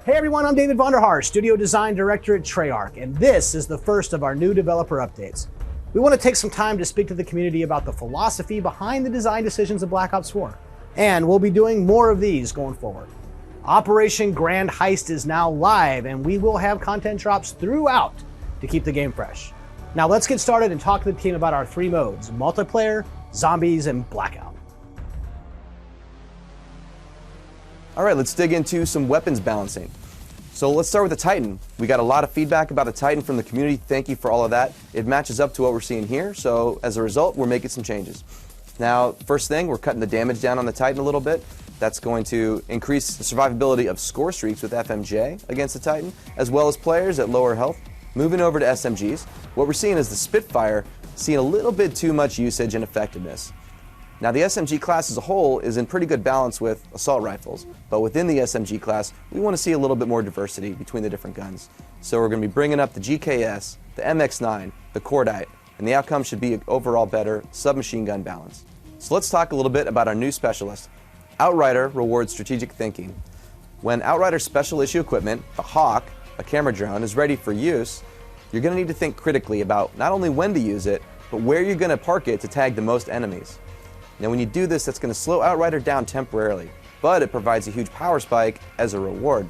Hey everyone, I'm David Vonderhaar, Studio Design Director at Treyarch, and this is the first of our new developer updates. We want to take some time to speak to the community about the philosophy behind the design decisions of Black Ops 4, and we'll be doing more of these going forward. Operation Grand Heist is now live, and we will have content drops throughout to keep the game fresh. Now let's get started and talk to the team about our three modes: multiplayer, zombies, and blackout. All right, let's dig into some weapons balancing. So let's start with the Titan. We got a lot of feedback about the Titan from the community. Thank you for all of that. It matches up to what we're seeing here, so as a result, we're making some changes. Now, first thing, we're cutting the damage down on the Titan a little bit. That's going to increase the survivability of score streaks with FMJ against the Titan, as well as players at lower health. Moving over to SMGs, what we're seeing is the Spitfire seeing a little bit too much usage and effectiveness. Now, the SMG class as a whole is in pretty good balance with assault rifles, but within the SMG class, we want to see a little bit more diversity between the different guns. So we're going to be bringing up the GKS, the MX9, the Cordite, and the outcome should be an overall better submachine gun balance. So let's talk a little bit about our new specialist. Outrider rewards strategic thinking. When Outrider special issue equipment, the Hawk, a camera drone, is ready for use, you're going to need to think critically about not only when to use it, but where you're going to park it to tag the most enemies. Now when you do this, that's going to slow Outrider down temporarily, but it provides a huge power spike as a reward.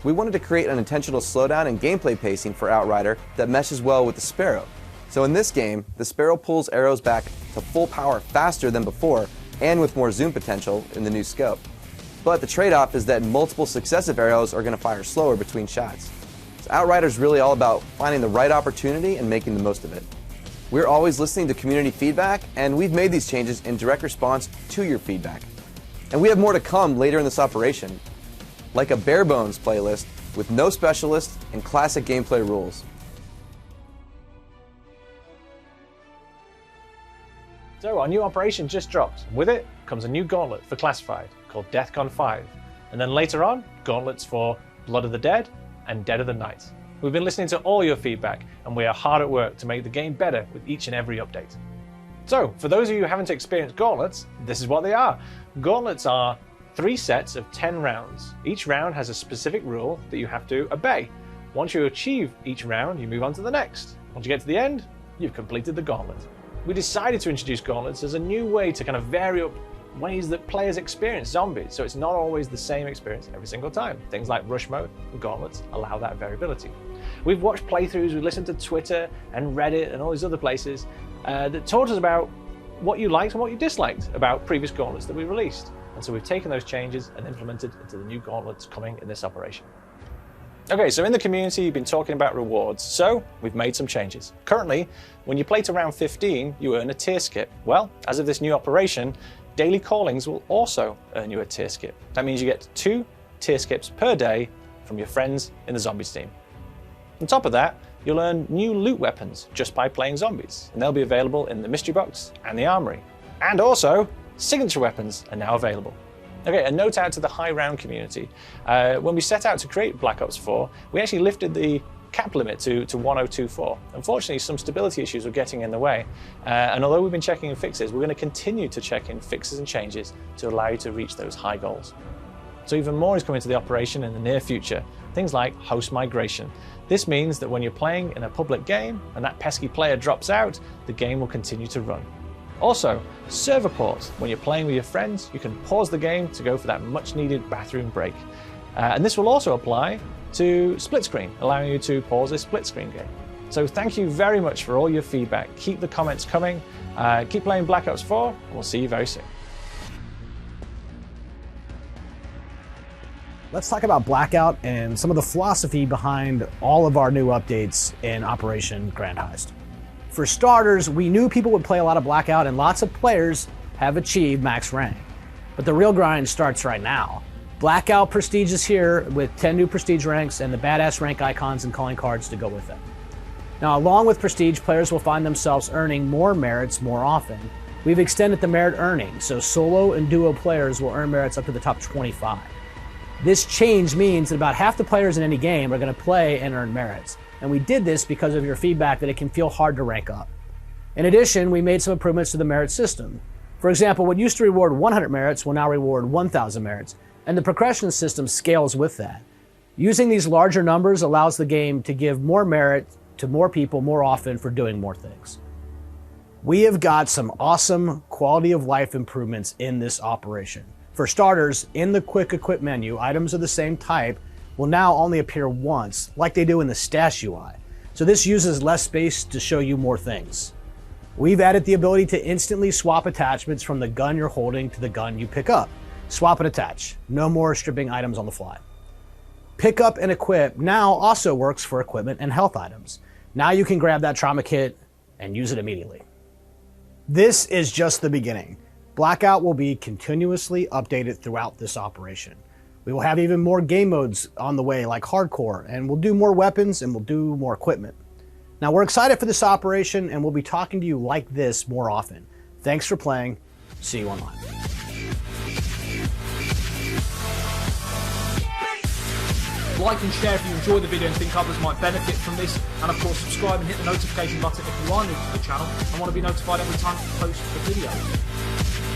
We wanted to create an intentional slowdown in gameplay pacing for Outrider that meshes well with the Sparrow. So in this game, the Sparrow pulls arrows back to full power faster than before, and with more zoom potential in the new scope. But the trade-off is that multiple successive arrows are going to fire slower between shots. So Outrider is really all about finding the right opportunity and making the most of it. We're always listening to community feedback, and we've made these changes in direct response to your feedback. And we have more to come later in this operation, like a bare bones playlist with no specialists and classic gameplay rules. So our new operation just dropped. With it comes a new gauntlet for Classified called DEFCON 5. And then later on, gauntlets for Blood of the Dead and Dead of the Night. We've been listening to all your feedback, and we are hard at work to make the game better with each and every update. So, for those of you who haven't experienced gauntlets, this is what they are. Gauntlets are 3 sets of 10 rounds. Each round has a specific rule that you have to obey. Once you achieve each round, you move on to the next. Once you get to the end, you've completed the gauntlet. We decided to introduce gauntlets as a new way to kind of vary up ways that players experience zombies, so it's not always the same experience every single time. Things like rush mode and gauntlets allow that variability. We've watched playthroughs, we've listened to Twitter and Reddit and all these other places that taught us about what you liked and what you disliked about previous gauntlets that we released. And so we've taken those changes and implemented into the new gauntlets coming in this operation. Okay, so in the community, you've been talking about rewards, so we've made some changes. Currently, when you play to round 15, you earn a tier skip. Well, as of this new operation, daily callings will also earn you a tier skip. That means you get 2 tier skips per day from your friends in the Zombies team. On top of that, you'll earn new loot weapons just by playing zombies, and they'll be available in the mystery box and the armory. And also, signature weapons are now available. Okay, a note out to the high round community. When we set out to create Black Ops 4, we actually lifted the cap limit to 1024. Unfortunately, some stability issues were getting in the way, and although we've been checking in fixes, we're going to continue to check in fixes and changes to allow you to reach those high goals. So even more is coming to the operation in the near future, things like host migration. This means that when you're playing in a public game and that pesky player drops out, the game will continue to run. Also, server ports. When you're playing with your friends, you can pause the game to go for that much needed bathroom break. And this will also apply to split screen, allowing you to pause a split screen game. So thank you very much for all your feedback. Keep the comments coming. Keep playing Black Ops 4, and we'll see you very soon. Let's talk about Blackout and some of the philosophy behind all of our new updates in Operation Grand Heist. For starters, we knew people would play a lot of Blackout, and lots of players have achieved max rank. But the real grind starts right now. Blackout Prestige is here with 10 new Prestige ranks and the badass rank icons and calling cards to go with them. Now, along with Prestige, players will find themselves earning more merits more often. We've extended the merit earning, so solo and duo players will earn merits up to the top 25. This change means that about half the players in any game are going to play and earn merits. And we did this because of your feedback that it can feel hard to rank up. In addition, we made some improvements to the merit system. For example, what used to reward 100 merits will now reward 1,000 merits, and the progression system scales with that. Using these larger numbers allows the game to give more merit to more people more often for doing more things. We have got some awesome quality of life improvements in this operation. For starters, in the quick equip menu, items of the same type will now only appear once, like they do in the stash UI. So this uses less space to show you more things. We've added the ability to instantly swap attachments from the gun you're holding to the gun you pick up. Swap and attach. No more stripping items on the fly. Pick up and equip now also works for equipment and health items. Now you can grab that trauma kit and use it immediately. This is just the beginning. Blackout will be continuously updated throughout this operation. We will have even more game modes on the way, like hardcore, and we'll do more weapons and we'll do more equipment. Now we're excited for this operation and we'll be talking to you like this more often. Thanks for playing. See you online. Like and share if you enjoy the video and think others might benefit from this, and of course subscribe and hit the notification button if you are new to the channel and want to be notified every time I post a video.